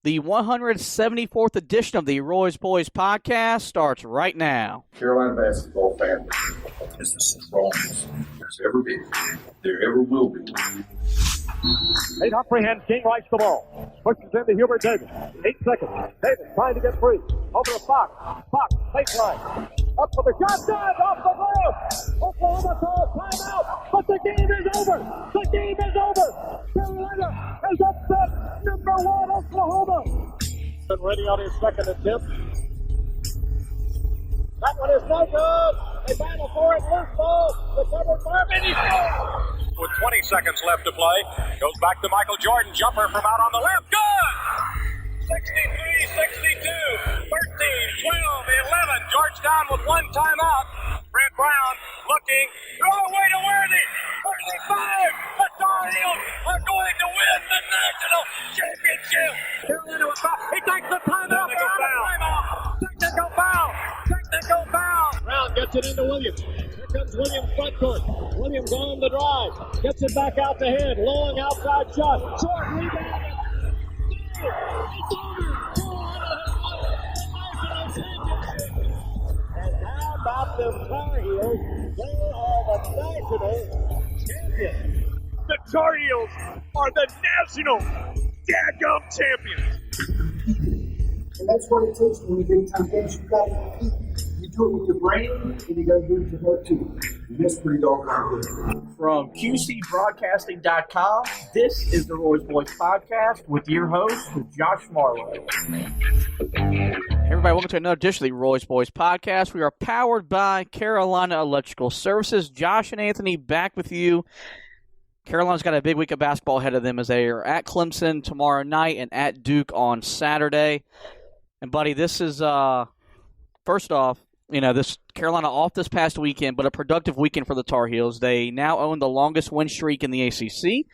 The 174th edition of the Roy's Boys podcast starts right now. Carolina basketball family is the strongest there's ever been. There ever will be. Nate Humphrey King rights the ball. Pushes into Hubert Davis. 8 seconds. Davis trying to get free. Over to Fox. Fox, baseline. Up for the shot. Down off the glass. Oklahoma calls timeout. But the game is over. The game is over. Carolina has upset number 1 Oklahoma. Been ready on his second attempt. That one is no good. They battle for it. Loose ball. Recovered by Minnie. With 20 seconds left to play. Goes back to Michael Jordan. Jumper from out on the left. Good! 63, 62, 13, 12, 11. Georgetown with one timeout. Brent Brown looking. Throw away to Worthy. 35. The Tar Heels are going to win the national championship. Carolina with foul. He takes the timeout. Technical foul. Technical foul. Brown gets it into Williams. Here comes Williams front court. Williams on the drive. Gets it back out to head. Long outside shot. Short rebound. It's over. And how about the Tar Heels? They are the national champions. The Tar Heels are the national dadgum champions. And that's what it takes when you big time games. You got to compete. You do it with your brain, and you got to do it with your heart too. And that's pretty doggone good. From QCBroadcasting.com, this is the Roy's Boys podcast with your host, Josh Marlowe. Hey everybody, welcome to another edition of the Roy's Boys podcast. We are powered by Carolina Electrical Services. Josh and Anthony back with you. Carolina's got a big week of basketball ahead of them as they are at Clemson tomorrow night and at Duke on Saturday. And, buddy, this is, first off, this Carolina off this past weekend, but a productive weekend for the Tar Heels. They now own the longest win streak in the ACC,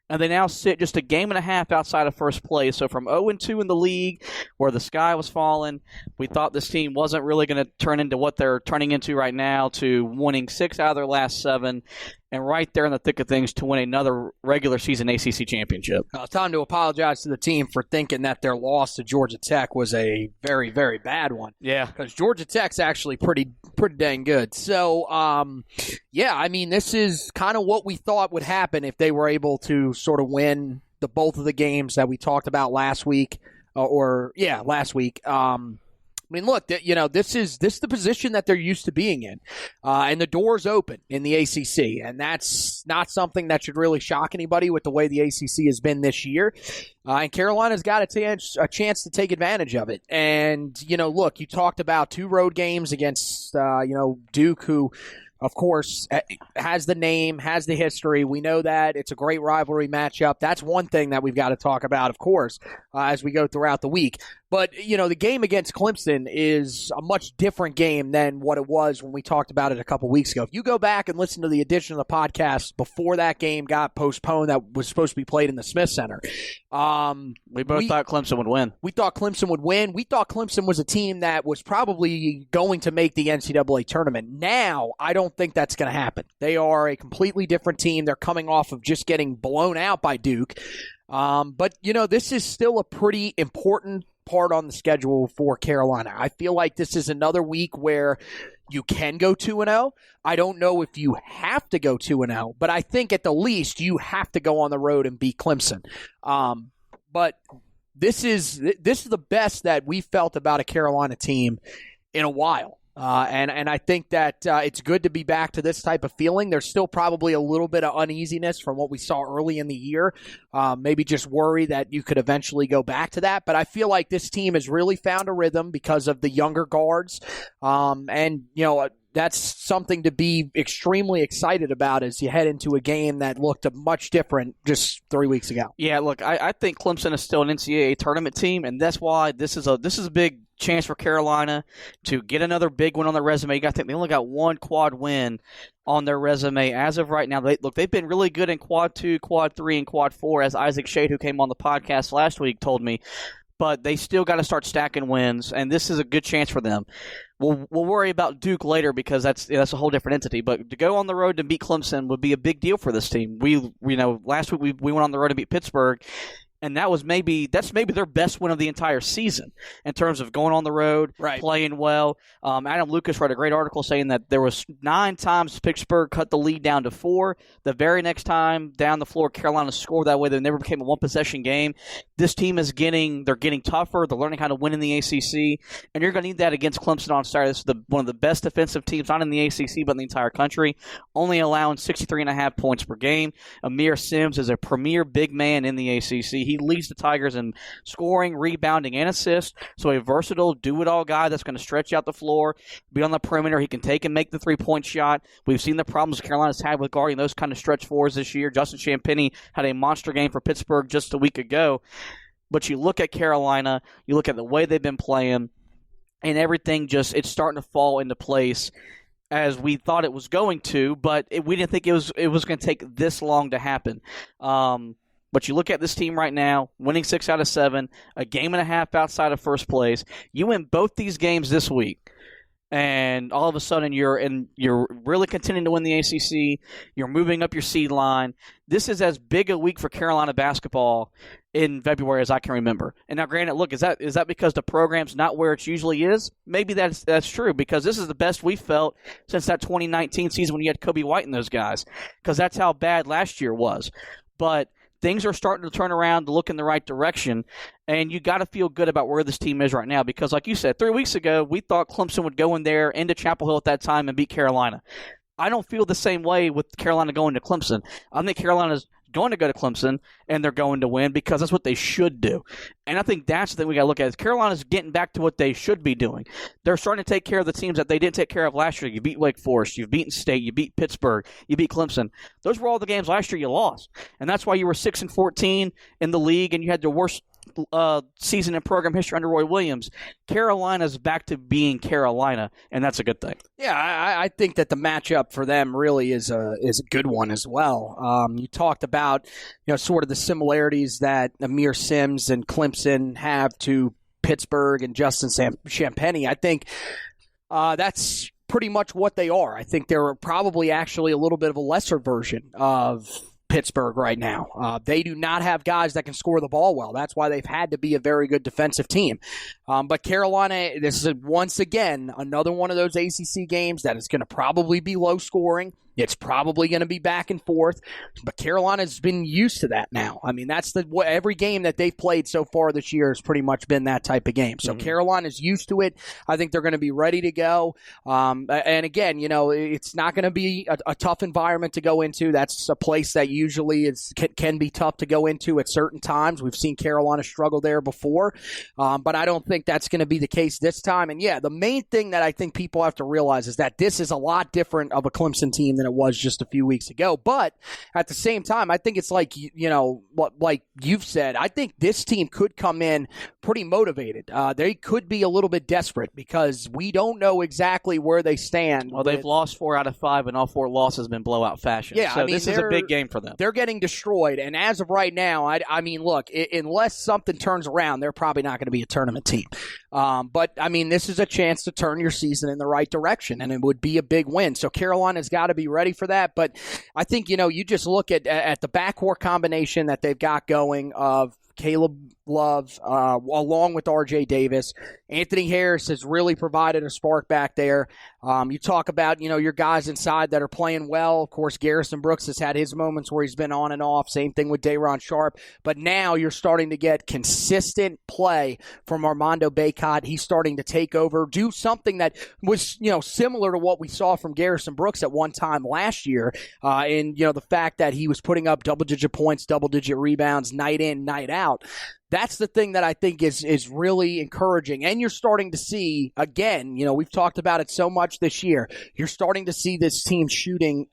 and they now sit just a game and a half outside of first place. So from 0-2 in the league, where the sky was falling, we thought this team wasn't really going to turn into what they're turning into right now, to winning 6 out of their last 7, and right there in the thick of things to win another regular season ACC championship. Time to apologize to the team for thinking that their loss to Georgia Tech was a very, very bad one. Yeah. Because Georgia Tech's actually pretty dang good. So, this is kind of what we thought would happen if they were able to sort of win both of the games that we talked about last week. Last week. Look, this is the position that they're used to being in, and the door's open in the ACC, and that's not something that should really shock anybody with the way the ACC has been this year. And Carolina's got a chance to take advantage of it. And look, you talked about 2 road games against Duke, who, of course, has the name, has the history. We know that. It's a great rivalry matchup. That's one thing that we've got to talk about, of course, as we go throughout the week. But, the game against Clemson is a much different game than what it was when we talked about it a couple weeks ago. If you go back and listen to the edition of the podcast before that game got postponed that was supposed to be played in the Smith Center, we both thought Clemson would win. We thought Clemson would win. We thought Clemson was a team that was probably going to make the NCAA tournament. Now, I don't think that's going to happen. They are a completely different team. They're coming off of just getting blown out by Duke. But this is still a pretty important part on the schedule for Carolina. I feel like this is another week where you can go 2-0. I don't know if you have to go 2-0, but I think at the least you have to go on the road and beat Clemson. But this is the best that we felt about a Carolina team in a while. And I think that it's good to be back to this type of feeling. There's still probably a little bit of uneasiness from what we saw early in the year. Maybe just worry that you could eventually go back to that. But I feel like this team has really found a rhythm because of the younger guards. That's something to be extremely excited about as you head into a game that looked much different just 3 weeks ago. Yeah, look, I think Clemson is still an NCAA tournament team, and that's why this is a big chance for Carolina to get another big one on their resume. You got to think they only got 1 quad win on their resume as of right now. They've been really good in quad 2, quad 3, and quad 4, as Isaac Shade, who came on the podcast last week, told me. But they still got to start stacking wins, and this is a good chance for them. We'll worry about Duke later because that's a whole different entity. But to go on the road to beat Clemson would be a big deal for this team. Last week we went on the road to beat Pittsburgh, and that's maybe their best win of the entire season in terms of going on the road, playing well. Adam Lucas wrote a great article saying that there was 9 times Pittsburgh cut the lead down to 4. The very next time down the floor, Carolina scored that way. They never became a one-possession game. This team is getting tougher. They're learning how to win in the ACC, and you're going to need that against Clemson on Saturday. This is one of the best defensive teams, not in the ACC, but in the entire country, only allowing 63.5 points per game. Amir Sims is a premier big man in the ACC. He leads the Tigers in scoring, rebounding, and assists, so a versatile, do-it-all guy that's going to stretch out the floor, be on the perimeter. He can take and make the three-point shot. We've seen the problems Carolina's had with guarding those kind of stretch fours this year. Justin Champagnie had a monster game for Pittsburgh just a week ago. But you look at Carolina, you look at the way they've been playing, and everything it's starting to fall into place as we thought it was going to, but we didn't think it was going to take this long to happen. But you look at this team right now, winning 6 out of 7, a game and a half outside of first place. You win both these games this week, and all of a sudden you're really continuing to win the ACC. You're moving up your seed line. This is as big a week for Carolina basketball in February as I can remember. And now, granted, look, is that because the program's not where it usually is? Maybe that's true, because this is the best we've felt since that 2019 season when you had Kobe White and those guys, because that's how bad last year was. But things are starting to turn around to look in the right direction, and you got to feel good about where this team is right now, because like you said, 3 weeks ago, we thought Clemson would go in there into Chapel Hill at that time and beat Carolina. I don't feel the same way with Carolina going to Clemson. I think Carolina's going to go to Clemson, and they're going to win because that's what they should do. And I think that's the thing we got to look at is Carolina's getting back to what they should be doing. They're starting to take care of the teams that they didn't take care of last year. You beat Wake Forest, you've beaten State, you beat Pittsburgh, you beat Clemson. Those were all the games last year you lost. And that's why you were 6-14 in the league, and you had the worst season in program history under Roy Williams. Carolina's back to being Carolina, and that's a good thing. Yeah, I think that the matchup for them really is a good one as well. You talked about sort of the similarities that Amir Sims and Clemson have to Pittsburgh and Justin Champagnie. I think that's pretty much what they are. I think they're probably actually a little bit of a lesser version of Pittsburgh right now. They do not have guys that can score the ball well. That's why they've had to be a very good defensive team. But Carolina, this is once again another one of those ACC games that is going to probably be low scoring. It's probably going to be back and forth, but Carolina's been used to that now. I mean, that's every game that they've played so far this year has pretty much been that type of game. So Carolina's used to it. I think they're going to be ready to go. And again, it's not going to be a tough environment to go into. That's a place that usually can be tough to go into at certain times. We've seen Carolina struggle there before, but I don't think that's going to be the case this time. And yeah, the main thing that I think people have to realize is that this is a lot different of a Clemson team than it was just a few weeks ago. But at the same time, I think it's like, like you've said, I think this team could come in pretty motivated. They could be a little bit desperate because we don't know exactly where they stand. Well, they've lost 4 out of 5, and all 4 losses have been blowout fashion. Yeah, so this is a big game for them. They're getting destroyed, and as of right now, I mean, look, unless something turns around, they're probably not going to be a tournament team. But, I mean, this is a chance to turn your season in the right direction, and it would be a big win. So Carolina's got to be ready for that. But I think, you just look at the backcourt combination that they've got going of Caleb Love, along with R.J. Davis. Anthony Harris has really provided a spark back there. You talk about, your guys inside that are playing well. Of course, Garrison Brooks has had his moments where he's been on and off. Same thing with Day'Ron Sharp. But now you're starting to get consistent play from Armando Bacot. He's starting to take over, do something that was, similar to what we saw from Garrison Brooks at one time last year. And, the fact that he was putting up double-digit points, double-digit rebounds, night in, night out. That's the thing that I think is really encouraging. And you're starting to see, again, we've talked about it so much this year, you're starting to see this team shooting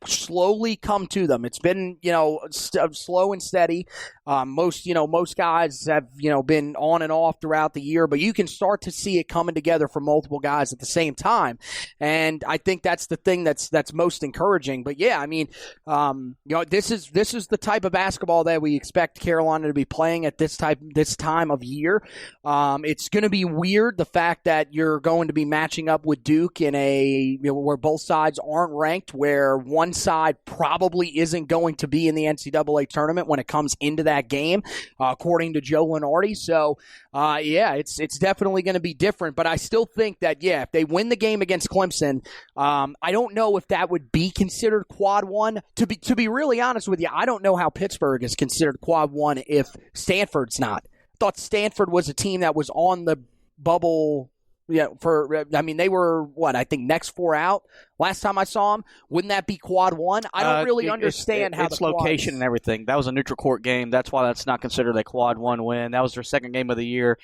slowly come to them. It's been, slow and steady. Most guys have, been on and off throughout the year, but you can start to see it coming together for multiple guys at the same time. And I think that's the thing that's most encouraging. But yeah, I mean, this is the type of basketball that we expect Carolina to be playing at this time of year. It's going to be weird, the fact that you're going to be matching up with Duke in where both sides aren't ranked, where where one side probably isn't going to be in the NCAA tournament when it comes into that game, according to Joe Lunardi. So, it's definitely going to be different. But I still think that, if they win the game against Clemson, I don't know if that would be considered quad one. To be really honest with you, I don't know how Pittsburgh is considered quad one if Stanford's not. I thought Stanford was a team that was on the bubble. Yeah, they were, I think next 4 out last time I saw them. Wouldn't that be quad one? I don't really understand how it's location and everything. That was a neutral court game. That's why that's not considered a quad one win. That was their second game of the year.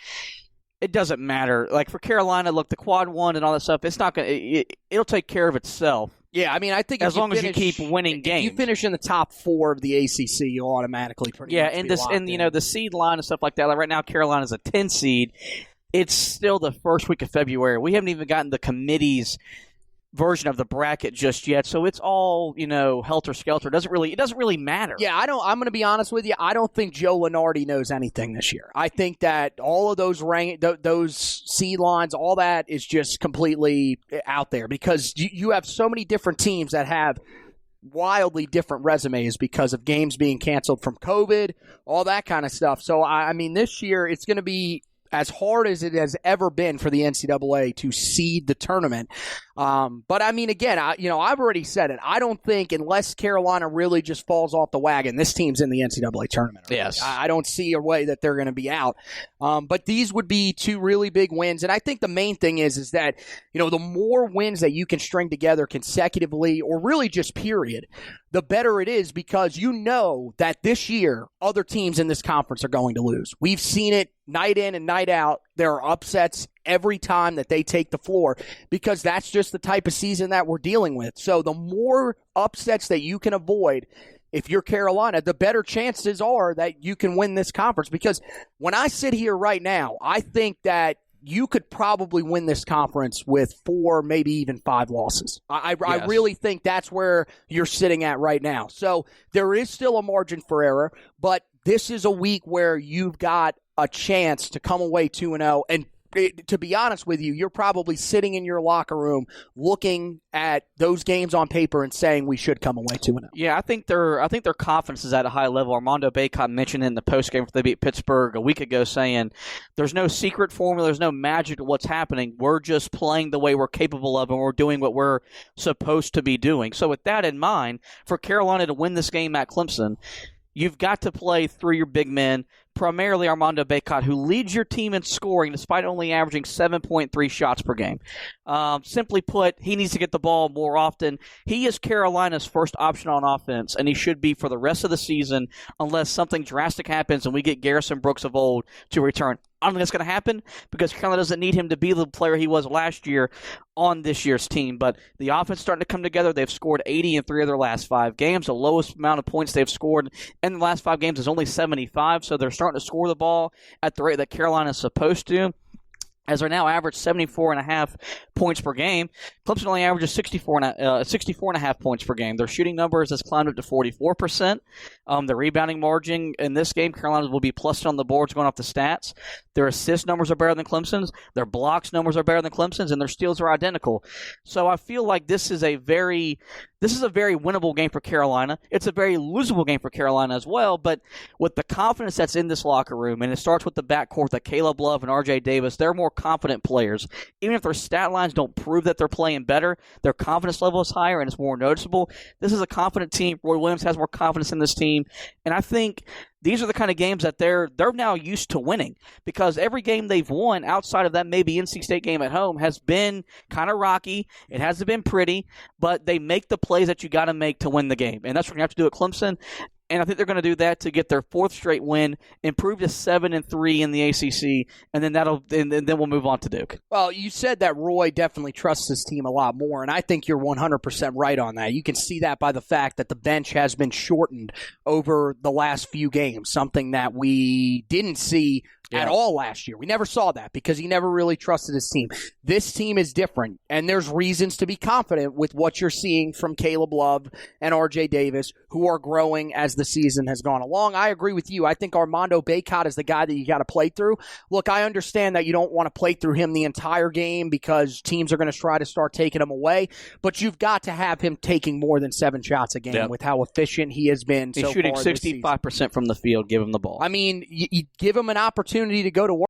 It doesn't matter. Like for Carolina, look, the quad one and all that stuff, it's not going it'll take care of itself. Yeah, I think as long as you keep winning games, if you finish in the top 4 of the ACC, you'll automatically much and the seed line and stuff like that. Like right now, Carolina's a 10 seed. It's still the first week of February. We haven't even gotten the committee's version of the bracket just yet, so it's all helter-skelter. It doesn't really matter. Yeah, I'm going to be honest with you. I don't think Joe Lunardi knows anything this year. I think that all of those seed lines, all that is just completely out there because you have so many different teams that have wildly different resumes because of games being canceled from COVID, all that kind of stuff. So, this year it's going to be as hard as it has ever been for the NCAA to seed the tournament. But again, I've already said it. I don't think unless Carolina really just falls off the wagon, this team's in the NCAA tournament. Right? Yes. I don't see a way that they're going to be out. But these would be 2 really big wins. And I think the main thing is that, the more wins that you can string together consecutively or really just period, the better it is because that this year other teams in this conference are going to lose. We've seen it night in and night out. There are upsets every time that they take the floor because that's just the type of season that we're dealing with. So the more upsets that you can avoid, if you're Carolina, the better chances are that you can win this conference. Because when I sit here right now, I think that you could probably win this conference with 4, maybe even 5 losses. I really think that's where you're sitting at right now. So there is still a margin for error, but this is a week where you've got a chance to come away 2-0. And to be honest with you, you're probably sitting in your locker room looking at those games on paper and saying we should come away 2-0. Yeah, I think their confidence is at a high level. Armando Bacot mentioned in the postgame after they beat Pittsburgh a week ago saying there's no secret formula, there's no magic to what's happening. We're just playing the way we're capable of and we're doing what we're supposed to be doing. So with that in mind, for Carolina to win this game at Clemson, you've got to play through your big men, primarily Armando Bacot, who leads your team in scoring despite only averaging 7.3 shots per game. Simply put, he needs to get the ball more often. He is Carolina's first option on offense, and he should be for the rest of the season unless something drastic happens and we get Garrison Brooks of old to return. I don't think that's going to happen because Carolina doesn't need him to be the player he was last year on this year's team. But the offense is starting to come together. They've scored 80 in 3 of their last 5 games. The lowest amount of points they've scored in the last 5 games is only 75, so they're starting to score the ball at the rate that Carolina is supposed to, as they're now average 74.5 points per game. Clemson only averages 64.5 points per game. Their shooting numbers has climbed up to 44%. The rebounding margin in this game, Carolina will be plus on the boards going off the stats. Their assist numbers are better than Clemson's. Their blocks numbers are better than Clemson's, and their steals are identical. So I feel like this is a very winnable game for Carolina. It's a very losable game for Carolina as well, but with the confidence that's in this locker room, and it starts with the backcourt, that Caleb Love and R.J. Davis, they're more confident players. Even if their stat lines don't prove that they're playing better, their confidence level is higher and it's more noticeable. This is a confident team. Roy Williams has more confidence in this team, and I think these are the kind of games that they're now used to winning because every game they've won outside of that maybe NC State game at home has been kind of rocky. It hasn't been pretty, but they make the plays that you got to make to win the game, and that's what we're going to have to do at Clemson. And I think they're going to do that to get their 4th straight win, improve to 7-3 in the ACC, and then we'll move on to Duke. Well, you said that Roy definitely trusts his team a lot more, and I think you're 100% right on that. You can see that by the fact that the bench has been shortened over the last few games, something that we didn't see at all last year. We never saw that because he never really trusted his team. This team is different, and there's reasons to be confident with what you're seeing from Caleb Love and R.J. Davis, who are growing as the season has gone along. I agree with you. I think Armando Bacot is the guy that you got to play through. Look, I understand that you don't want to play through him the entire game because teams are going to try to start taking him away, but you've got to have him taking more than 7 shots a game with how efficient he has been so far. He's shooting 65% from the field. Give him the ball. I mean, you give him an opportunity to go to work.